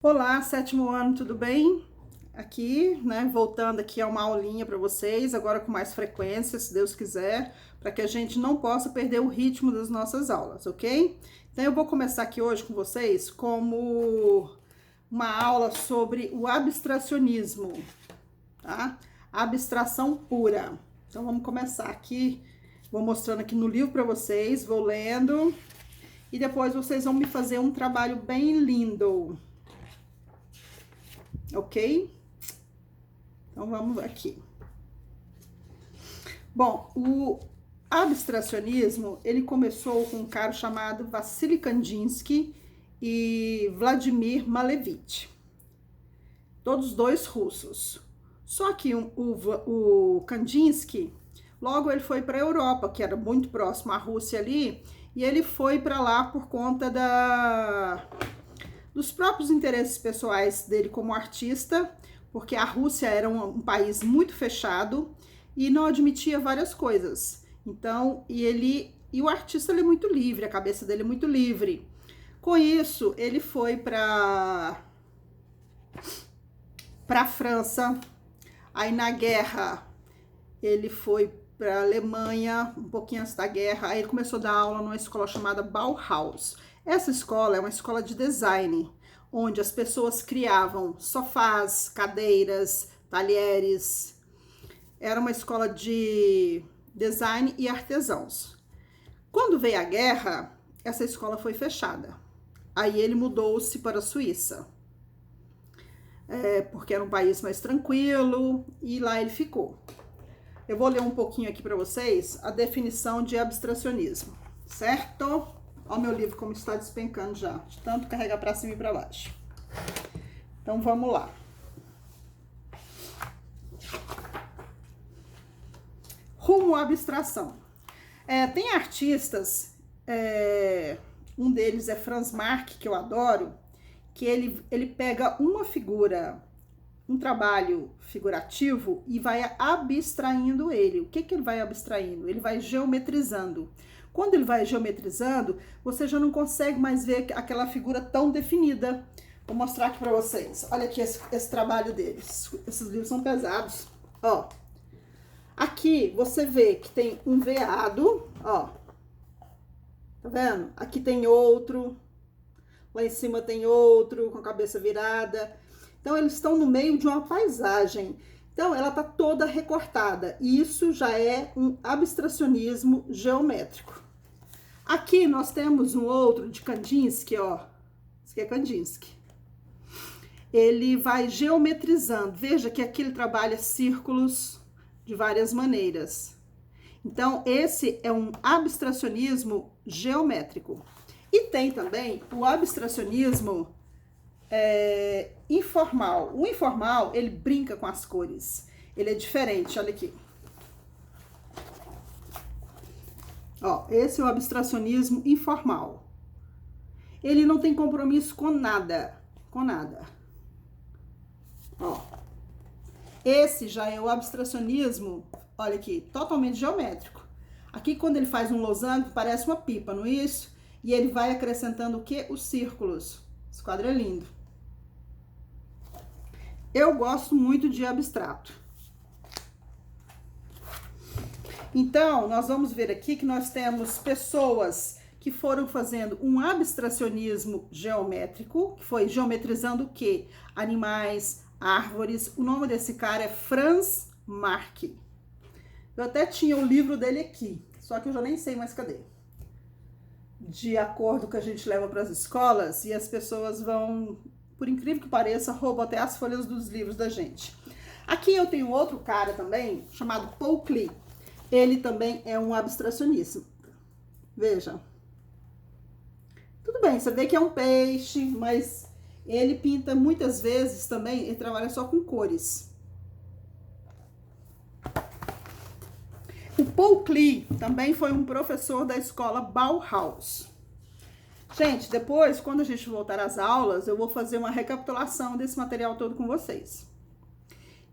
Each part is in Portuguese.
Olá, sétimo ano, tudo bem? Aqui, né, voltando aqui a uma aulinha para vocês, agora com mais frequência, se Deus quiser, para que a gente não possa perder o ritmo das nossas aulas, ok? Então eu vou começar aqui hoje com vocês como uma aula sobre o abstracionismo, tá? Abstração pura. Então vamos começar aqui, vou mostrando aqui no livro para vocês, vou lendo e depois vocês vão me fazer um trabalho bem lindo. Ok? Então vamos aqui. Bom, o abstracionismo, ele começou com um cara chamado Vassily Kandinsky e Vladimir Malevich. Todos dois russos. Só que o Kandinsky, logo ele foi para a Europa, que era muito próximo à Rússia ali, e ele foi para lá por conta dos próprios interesses pessoais dele como artista, porque a Rússia era um país muito fechado e não admitia várias coisas. Então, e o artista ele é muito livre, a cabeça dele é muito livre. Com isso, ele foi para a França. Aí na guerra, ele foi para a Alemanha, um pouquinho antes da guerra. Aí ele começou a dar aula numa escola chamada Bauhaus. Essa escola é uma escola de design, onde as pessoas criavam sofás, cadeiras, talheres. Era uma escola de design e artesãos. Quando veio a guerra, essa escola foi fechada. Aí ele mudou-se para a Suíça, porque era um país mais tranquilo, e lá ele ficou. Eu vou ler um pouquinho aqui para vocês a definição de abstracionismo, certo? Olha o meu livro como está despencando já, de tanto carregar para cima e para baixo. Então vamos lá. Rumo à abstração. Tem artistas, um deles é Franz Marc, que eu adoro, que ele pega uma figura, um trabalho figurativo e vai abstraindo ele. O que ele vai abstraindo? Ele vai geometrizando. Quando ele vai geometrizando, você já não consegue mais ver aquela figura tão definida. Vou mostrar aqui para vocês. Olha aqui esse trabalho deles. Esses livros são pesados. Ó, aqui você vê que tem um veado, ó. Tá vendo? Aqui tem outro. Lá em cima tem outro com a cabeça virada. Então, eles estão no meio de uma paisagem. Então, ela tá toda recortada. E isso já é um abstracionismo geométrico. Aqui nós temos um outro de Kandinsky, ó. Esse aqui é Kandinsky. Ele vai geometrizando. Veja que aqui ele trabalha círculos de várias maneiras. Então, esse é um abstracionismo geométrico. E tem também o abstracionismo informal. O informal, ele brinca com as cores. Ele é diferente, olha aqui. Ó, esse é o abstracionismo informal. Ele não tem compromisso com nada, com nada. Ó, esse já é o abstracionismo, olha aqui, totalmente geométrico. Aqui, quando ele faz um losango, parece uma pipa, não é isso? E ele vai acrescentando o quê? Os círculos. Esse quadro é lindo. Eu gosto muito de abstrato. Então, nós vamos ver aqui que nós temos pessoas que foram fazendo um abstracionismo geométrico, que foi geometrizando o quê? Animais, árvores. O nome desse cara é Franz Marc. Eu até tinha o livro dele aqui, só que eu já nem sei mais cadê. De acordo com o que a gente leva para as escolas, e as pessoas vão, por incrível que pareça, roubam até as folhas dos livros da gente. Aqui eu tenho outro cara também, chamado Paul Klee. Ele também é um abstracionista. Veja. Tudo bem, você vê que é um peixe, mas ele pinta muitas vezes também, ele trabalha só com cores. O Paul Klee também foi um professor da escola Bauhaus. Gente, depois, quando a gente voltar às aulas, eu vou fazer uma recapitulação desse material todo com vocês.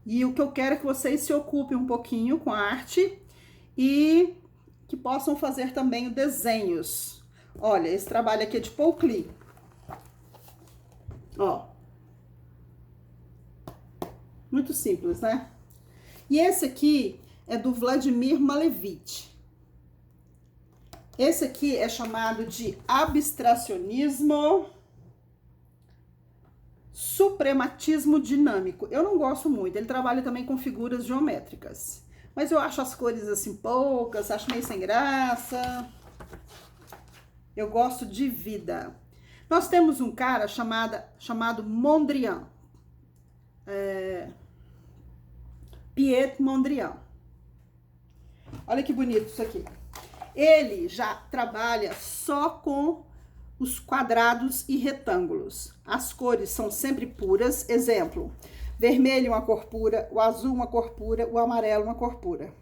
E o que eu quero é que vocês se ocupem um pouquinho com a arte e que possam fazer também desenhos. Olha, esse trabalho aqui é de Paul Klee. Ó, Muito simples, né? E esse aqui é do Vladimir Malevich. Esse aqui é chamado de abstracionismo suprematismo dinâmico. Eu não gosto muito, ele trabalha também com figuras geométricas. Mas eu acho as cores assim poucas, acho meio sem graça. Eu gosto de vida. Nós temos um cara chamado Mondrian. Piet Mondrian. Olha que bonito isso aqui. Ele já trabalha só com os quadrados e retângulos. As cores são sempre puras. Exemplo, vermelho uma cor pura, o azul uma cor pura, o amarelo uma cor pura.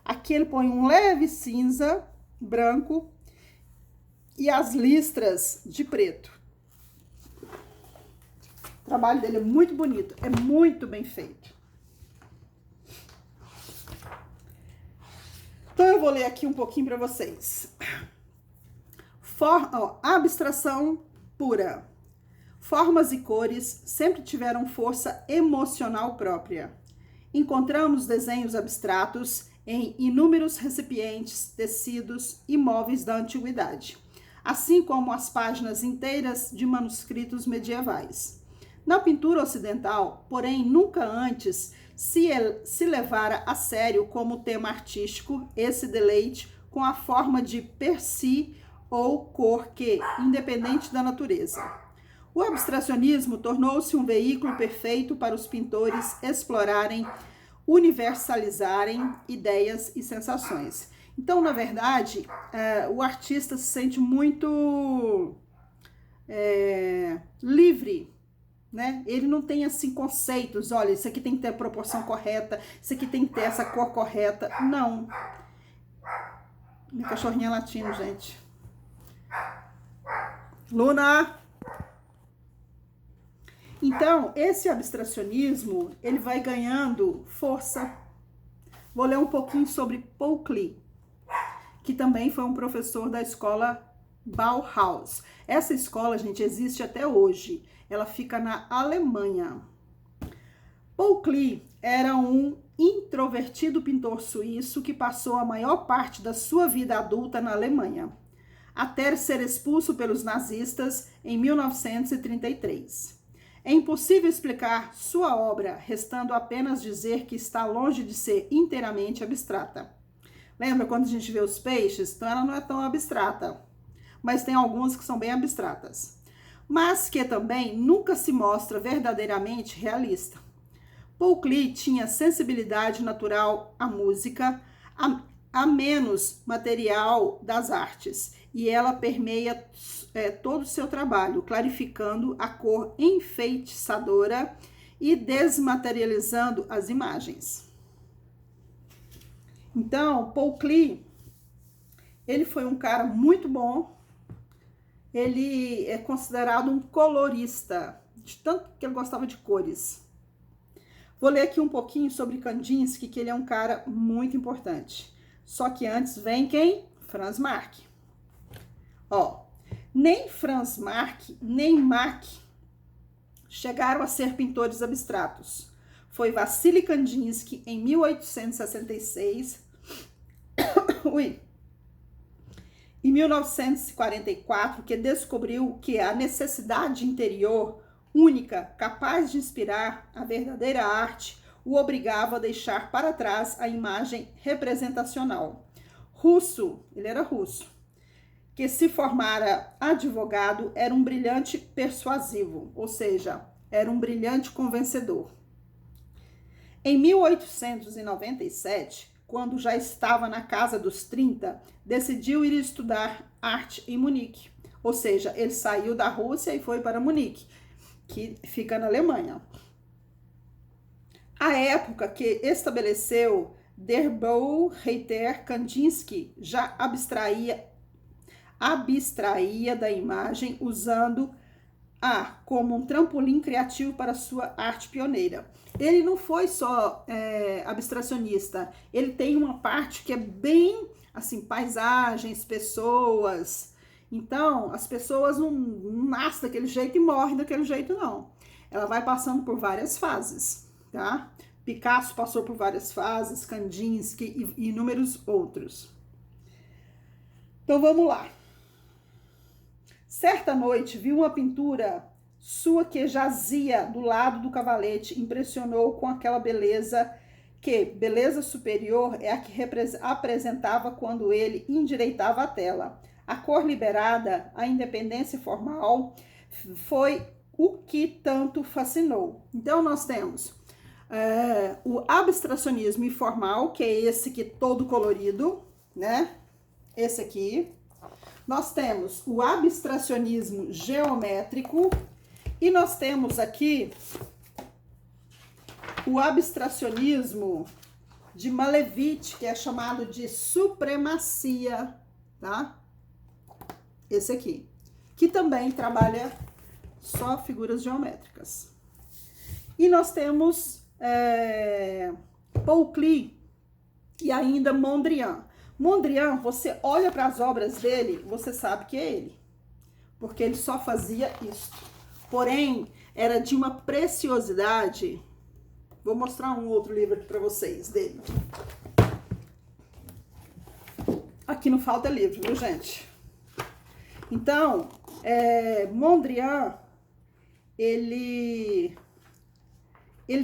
Aqui ele põe um leve cinza, branco, e as listras de preto. O trabalho dele é muito bonito, é muito bem feito. Então eu vou ler aqui um pouquinho para vocês. Abstração pura. Formas e cores sempre tiveram força emocional própria. Encontramos desenhos abstratos em inúmeros recipientes, tecidos e móveis da antiguidade, assim como as páginas inteiras de manuscritos medievais. Na pintura ocidental, porém, nunca antes se levara a sério como tema artístico esse deleite com a forma de per si ou cor que, independente da natureza. O abstracionismo tornou-se um veículo perfeito para os pintores explorarem, universalizarem ideias e sensações. Então, na verdade, o artista se sente muito livre, né? Ele não tem assim conceitos, olha, isso aqui tem que ter a proporção correta, isso aqui tem que ter essa cor correta. Não. Minha cachorrinha latindo, gente. Luna! Então, esse abstracionismo, ele vai ganhando força. Vou ler um pouquinho sobre Paul Klee, que também foi um professor da escola Bauhaus. Essa escola, gente, existe até hoje. Ela fica na Alemanha. Paul Klee era um introvertido pintor suíço que passou a maior parte da sua vida adulta na Alemanha, até ser expulso pelos nazistas em 1933. É impossível explicar sua obra, restando apenas dizer que está longe de ser inteiramente abstrata. Lembra quando a gente vê os peixes? Então ela não é tão abstrata, mas tem algumas que são bem abstratas. Mas que também nunca se mostra verdadeiramente realista. Paul Klee tinha sensibilidade natural à música, a menos material das artes, e ela permeia todo o seu trabalho, clarificando a cor enfeitiçadora e desmaterializando as imagens. Então, Paul Klee, ele foi um cara muito bom. Ele é considerado um colorista, de tanto que ele gostava de cores. Vou ler aqui um pouquinho sobre Kandinsky, que ele é um cara muito importante. Só que antes vem quem? Franz Marc. Nem Franz Marc, nem Mack chegaram a ser pintores abstratos. Foi Vassily Kandinsky, em 1866, em 1944, que descobriu que a necessidade interior única, capaz de inspirar a verdadeira arte, o obrigava a deixar para trás a imagem representacional. Ele era russo, que se formara advogado, era um brilhante persuasivo, ou seja, era um brilhante convencedor. Em 1897, quando já estava na casa dos 30, decidiu ir estudar arte em Munique. Ou seja, ele saiu da Rússia e foi para Munique, que fica na Alemanha. A época que estabeleceu Der Baureiter, Kandinsky já abstraía da imagem, usando como um trampolim criativo para sua arte pioneira. Ele não foi só abstracionista, ele tem uma parte que é bem assim, paisagens, pessoas. Então, as pessoas não nascem daquele jeito e morrem daquele jeito, não. Ela vai passando por várias fases, tá? Picasso passou por várias fases, Kandinsky e inúmeros outros. Então vamos lá. Certa noite viu uma pintura sua que jazia do lado do cavalete, impressionou com aquela beleza que beleza superior é a que apresentava quando ele endireitava a tela. A cor liberada, a independência formal, foi o que tanto fascinou. Então nós temos o abstracionismo informal, que é esse aqui todo colorido, né? Esse aqui. Nós temos o abstracionismo geométrico e nós temos aqui o abstracionismo de Malevich, que é chamado de supremacia, tá? Esse aqui, que também trabalha só figuras geométricas. E nós temos Paul Klee e ainda Mondrian. Mondrian, você olha para as obras dele, você sabe que é ele, porque ele só fazia isso. Porém, era de uma preciosidade. Vou mostrar um outro livro aqui para vocês dele. Aqui não falta livro, viu, gente? Então, Mondrian, ele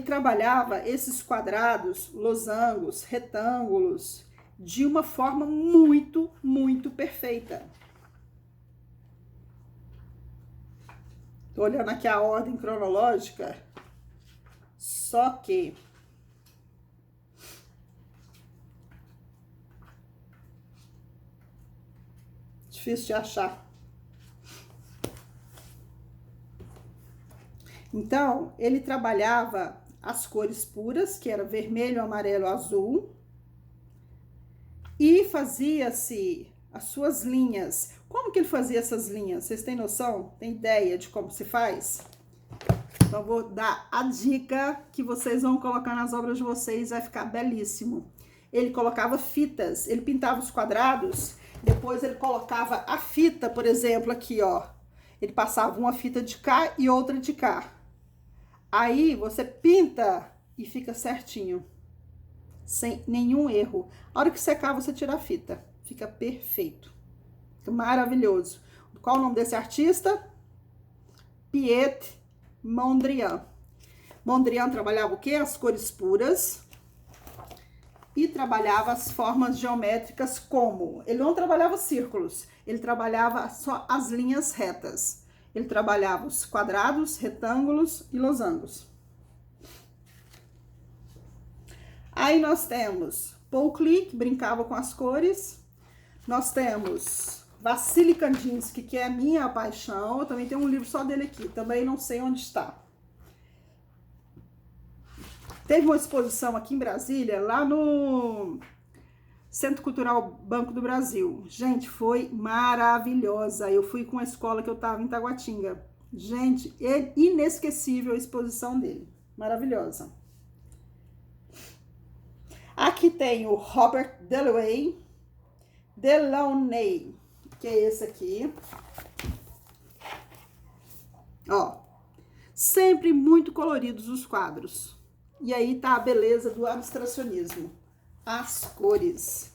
trabalhava esses quadrados, losangos, retângulos, de uma forma muito, muito perfeita. Tô olhando aqui a ordem cronológica, só que difícil de achar. Então, ele trabalhava as cores puras, que era vermelho, amarelo, azul, e fazia-se as suas linhas. Como que ele fazia essas linhas? Vocês têm noção? Tem ideia de como se faz? Então, vou dar a dica que vocês vão colocar nas obras de vocês, vai ficar belíssimo. Ele colocava fitas, ele pintava os quadrados, depois ele colocava a fita, por exemplo, aqui, ó. Ele passava uma fita de cá e outra de cá. Aí, você pinta e fica certinho, sem nenhum erro. A hora que secar, você tira a fita. Fica perfeito. Fica maravilhoso. Qual o nome desse artista? Piet Mondrian. Mondrian trabalhava o quê? As cores puras. E trabalhava as formas geométricas como? Ele não trabalhava círculos. Ele trabalhava só as linhas retas. Ele trabalhava os quadrados, retângulos e losangos. Aí nós temos Paul Klee, que brincava com as cores. Nós temos Vassily Kandinsky, que é a minha paixão. Eu também tenho um livro só dele aqui. Também não sei onde está. Teve uma exposição aqui em Brasília, lá no Centro Cultural Banco do Brasil. Gente, foi maravilhosa. Eu fui com a escola que eu tava em Taguatinga. Gente, é inesquecível a exposição dele. Maravilhosa. Aqui tem o Robert Delaunay, que é esse aqui. Ó, sempre muito coloridos os quadros. E aí tá a beleza do abstracionismo. As cores.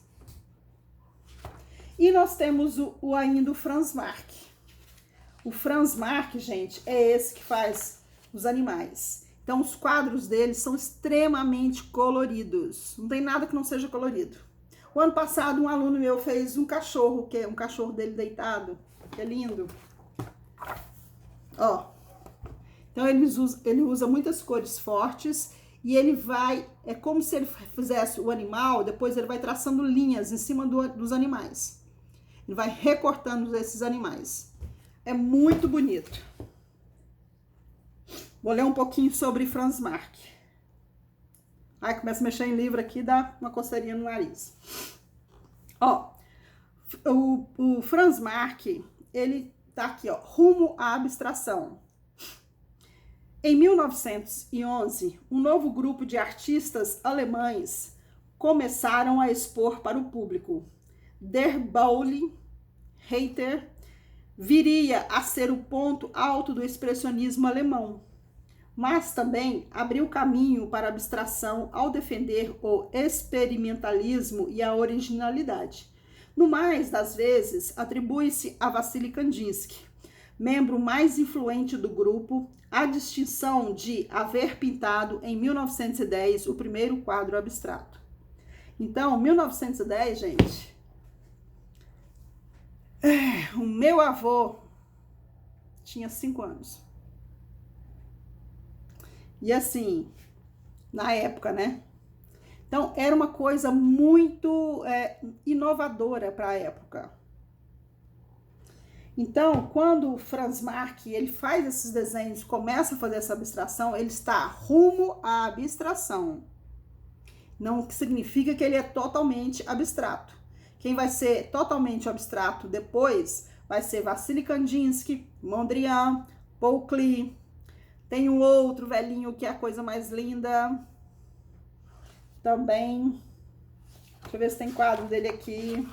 E nós temos ainda o Franz Marc. O Franz Marc, gente, é esse que faz os animais. Então, os quadros dele são extremamente coloridos. Não tem nada que não seja colorido. O ano passado, um aluno meu fez um cachorro, que é um cachorro dele deitado. Que é lindo. Ó. Então, ele usa muitas cores fortes. E ele vai, é como se ele fizesse o animal, depois ele vai traçando linhas em cima dos animais. Ele vai recortando esses animais. É muito bonito. Vou ler um pouquinho sobre Franz Marc. Ai, começa a mexer em livro aqui, dá uma coceirinha no nariz. Ó, o Franz Marc, ele tá aqui, ó, rumo à abstração. Em 1911, um novo grupo de artistas alemães começaram a expor para o público. Der Pauli Reiter viria a ser o ponto alto do expressionismo alemão. mas também abriu caminho para a abstração ao defender o experimentalismo e a originalidade. No mais das vezes, atribui-se a Vassily Kandinsky, membro mais influente do grupo, a distinção de haver pintado em 1910 o primeiro quadro abstrato. Então, 1910, gente, o meu avô tinha 5 anos. E assim, na época, né? Então, era uma coisa muito inovadora para a época. Então, quando o Franz Marc ele faz esses desenhos, começa a fazer essa abstração, ele está rumo à abstração. Não significa que ele é totalmente abstrato. Quem vai ser totalmente abstrato depois vai ser Vassily Kandinsky, Mondrian, Paul Klee. Tem um outro velhinho que é a coisa mais linda também. Deixa eu ver se tem quadro dele aqui.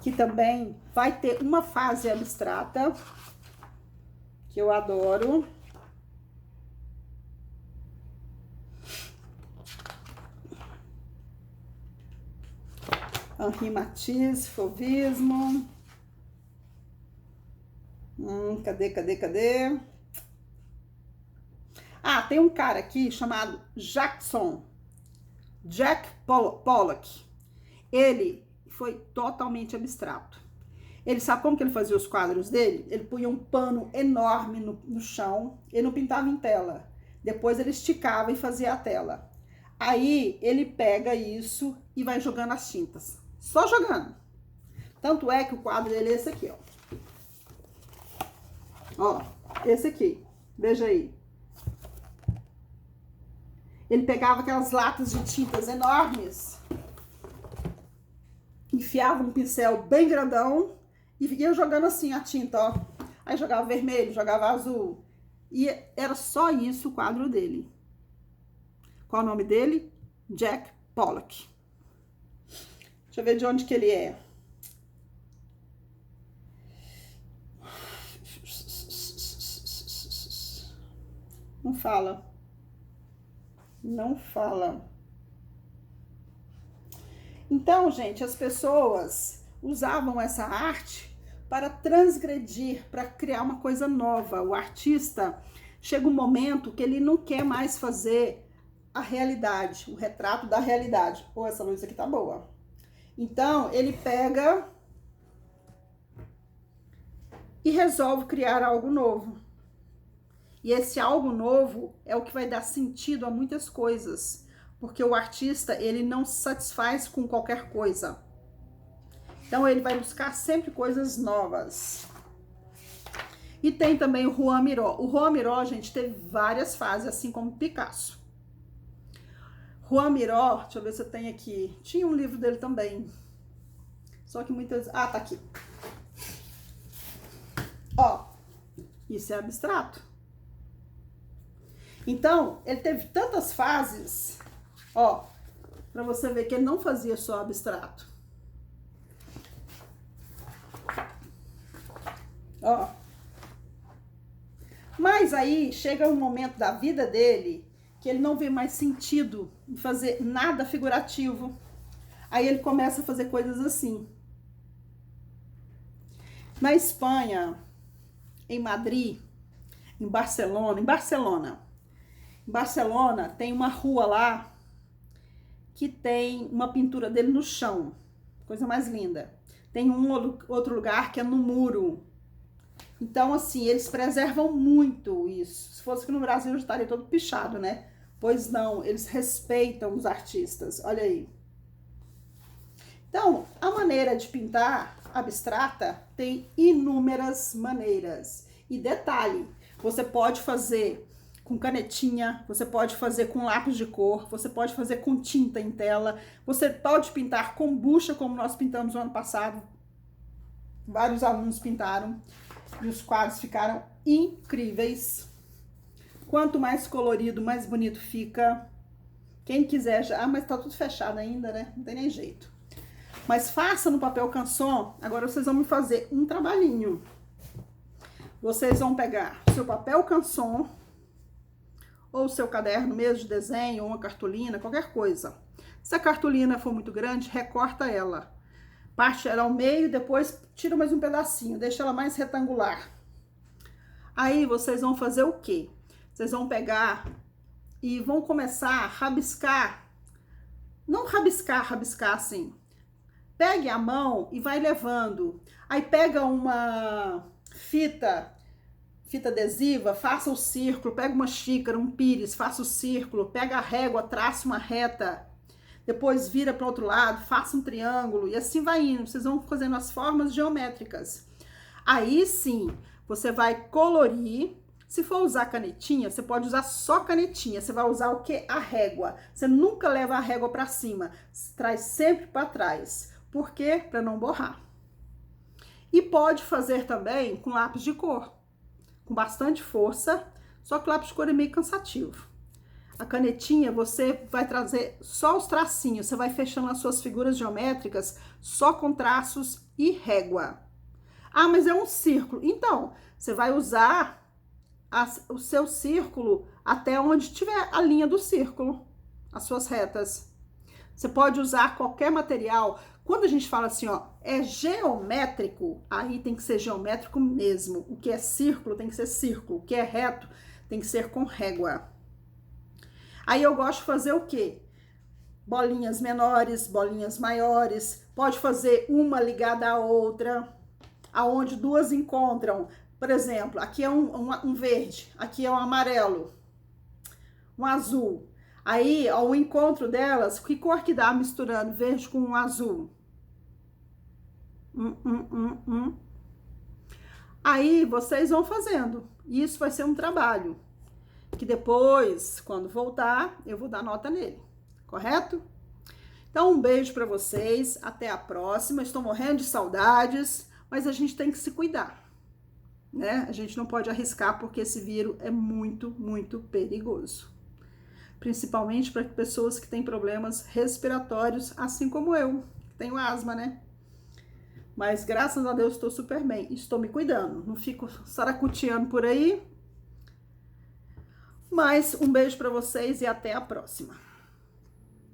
Que também vai ter uma fase abstrata, que eu adoro. Henri Matisse, Fauvismo. Cadê? Ah, tem um cara aqui chamado Jack Pollock. Ele foi totalmente abstrato. Ele sabe como que ele fazia os quadros dele? Ele punha um pano enorme no chão, ele não pintava em tela. Depois ele esticava e fazia a tela. Aí ele pega isso e vai jogando as tintas. Só jogando. Tanto é que o quadro dele é esse aqui, ó. Ó, esse aqui. Veja aí. Ele pegava aquelas latas de tintas enormes, enfiava um pincel bem grandão e ia jogando assim a tinta, ó. Aí jogava vermelho, jogava azul. E era só isso o quadro dele. Qual o nome dele? Jack Pollock. Deixa eu ver de onde que ele é. Não fala. Não fala. Então, gente, as pessoas usavam essa arte para transgredir, para criar uma coisa nova. O artista chega um momento que ele não quer mais fazer a realidade, o retrato da realidade. Pô, essa luz aqui tá boa. Então, ele pega e resolve criar algo novo. E esse algo novo é o que vai dar sentido a muitas coisas, porque o artista, ele não se satisfaz com qualquer coisa. Então, ele vai buscar sempre coisas novas. E tem também o Juan Miró. O Juan Miró, gente, teve várias fases, assim como Picasso. Juan Miró, deixa eu ver se eu tenho aqui. Tinha um livro dele também. Só que muitas... Ah, tá aqui. Ó, isso é abstrato. Então, ele teve tantas fases, ó, pra você ver que ele não fazia só abstrato. Ó. Mas aí chega um momento da vida dele que ele não vê mais sentido em fazer nada figurativo. Aí ele começa a fazer coisas assim. Na Espanha, em Madrid, em Barcelona tem uma rua lá que tem uma pintura dele no chão. Coisa mais linda. Tem um outro lugar que é no muro. Então, assim, eles preservam muito isso. Se fosse aqui no Brasil, eu já estaria todo pichado, né? Pois não, eles respeitam os artistas. Olha aí. Então, a maneira de pintar abstrata tem inúmeras maneiras. E detalhe, você pode fazer com canetinha, você pode fazer com lápis de cor, você pode fazer com tinta em tela, você pode pintar com bucha, como nós pintamos no ano passado. Vários alunos pintaram e os quadros ficaram incríveis. Quanto mais colorido, mais bonito fica. Quem quiser já... Ah, mas tá tudo fechado ainda, né? Não tem nem jeito. Mas faça no papel canson. Agora vocês vão me fazer um trabalhinho. Vocês vão pegar o seu papel canson, ou o seu caderno mesmo de desenho, ou uma cartolina, qualquer coisa. Se a cartolina for muito grande, recorta ela. Parte ela ao meio, depois tira mais um pedacinho, deixa ela mais retangular. Aí vocês vão fazer o quê? Vocês vão pegar e vão começar a rabiscar. Não rabiscar assim. Pegue a mão e vai levando. Aí pega uma fita adesiva, faça o círculo, pega uma xícara, um pires, faça o círculo, pega a régua, traça uma reta, depois vira para o outro lado, faça um triângulo e assim vai indo. Vocês vão fazendo as formas geométricas. Aí sim, você vai colorir. Se for usar canetinha, você pode usar só canetinha. Você vai usar o quê? A régua. Você nunca leva a régua para cima, traz sempre para trás. Por quê? Para não borrar. E pode fazer também com lápis de cor, com bastante força, só que o lápis de cor é meio cansativo. A canetinha, você vai trazer só os tracinhos, você vai fechando as suas figuras geométricas só com traços e régua. Ah, mas é um círculo. Então, você vai usar o seu círculo até onde tiver a linha do círculo, as suas retas. Você pode usar qualquer material. Quando a gente fala assim, ó, é geométrico, aí tem que ser geométrico mesmo. O que é círculo tem que ser círculo. O que é reto tem que ser com régua. Aí eu gosto de fazer o quê? Bolinhas menores, bolinhas maiores. Pode fazer uma ligada à outra, aonde duas encontram. Por exemplo, aqui é um verde, aqui é um amarelo, um azul. Aí, ao encontro delas, que cor que dá misturando verde com um azul? Aí, vocês vão fazendo. Isso vai ser um trabalho que depois, quando voltar, eu vou dar nota nele, correto? Então, um beijo para vocês, até a próxima. Estou morrendo de saudades, mas a gente tem que se cuidar, né? A gente não pode arriscar porque esse vírus é muito, muito perigoso. Principalmente para pessoas que têm problemas respiratórios, assim como eu, que tenho asma, né? Mas graças a Deus estou super bem, estou me cuidando, não fico saracuteando por aí. Mas um beijo para vocês e até a próxima.